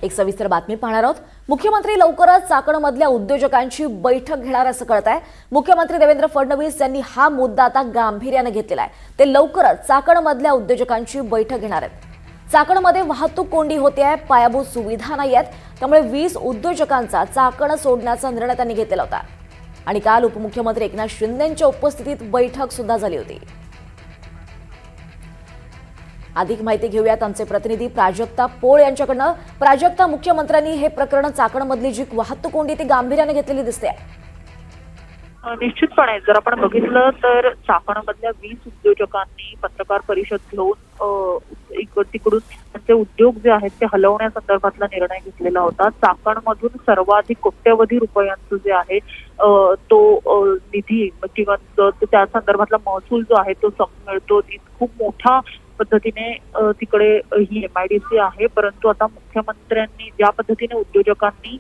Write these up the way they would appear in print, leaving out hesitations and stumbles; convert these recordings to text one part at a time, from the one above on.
एक सविस्तर बातमी पाहणार आहोत। मुख्यमंत्री लवकरच चाकणमधल्या उद्योजकांची बैठक घेणार असं कळतंय। मुख्यमंत्री देवेंद्र फडणवीस यांनी हा मुद्दा आता गांभीर्याने घेतलेला आहे। ते लवकरच चाकणमधल्या उद्योजकांची बैठक घेणार आहेत। चाकणमध्ये वाहतूक कोंडी होते आहे, पायाभूत सुविधा नाही आहेत, त्यामुळे 20 उद्योजकांचा चाकण सोडण्याचा निर्णय त्यांनी घेतला होता। आणि काल उपमुख्यमंत्री एकनाथ शिंदेंच्या उपस्थितीत बैठक सुद्धा झाली होती। अधिक माहिती घेऊयात आमचे प्रतिनिधी प्राजक्ता पोळ यांच्याकडनं। प्राजक्ता, मुख्यमंत्र्यांनी हे प्रकरण चाकणमधली जी वाहतूक कोंडी ती गांभीर्याने घेतलेली दिसते। निश्चितपणे जर आपण बघितलं तर चाकणमधल्या 20 उद्योजकांनी पत्रकार परिषद घेऊन तिकडून त्यांचे उद्योग जे आहेत ते हलवण्यासंदर्भातला निर्णय घेतलेला होता। चाकणमधून सर्वाधिक कोट्यवधी रुपयांचं जे आहे तो निधी किंवा त्या संदर्भातला महसूल जो आहे तो मिळतो। खूप मोठा पद्धतीने तिकडे ही MIDC आहे, परंतु आता मुख्यमंत्र्यांनी ज्या पद्धतीने उद्योजकांनी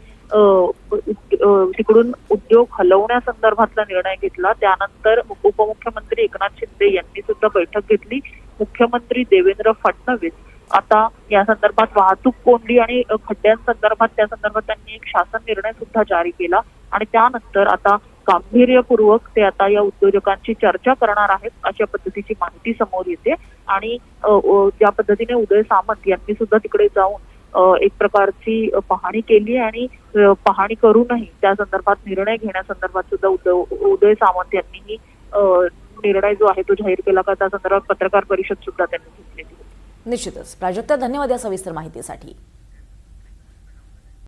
तिकडून उद्योग हलवण्यासंदर्भातला निर्णय घेतला, त्यानंतर उपमुख्यमंत्री एकनाथ शिंदे यांनी सुद्धा बैठक घेतली। मुख्यमंत्री देवेंद्र फडणवीस आता या संदर्भात वाहतूक कोंडी आणि खड्ड्यांसंदर्भात त्या संदर्भात त्यांनी एक शासन निर्णय सुद्धा जारी केला आणि त्यानंतर आता गांभीर्यपूर्वक ते आता या उद्योजकांची चर्चा करणार आहेत अशा पद्धतीची माहिती समोर येते। आणि ज्या पद्धतीने उदय सामंत यांनी सुद्धा तिकडे जाऊन एक प्रकारची पाहणी केली आणि पाहणी करूनही त्या संदर्भात निर्णय घेण्यासंदर्भात सुद्धा उदय सामंत यांनीही निर्णय जो आहे तो जाहीर केला का त्या संदर्भात पत्रकार परिषद सुद्धा त्यांनी घेतलेली। निश्चितच प्राजक्ता, धन्यवाद या सविस्तर माहितीसाठी।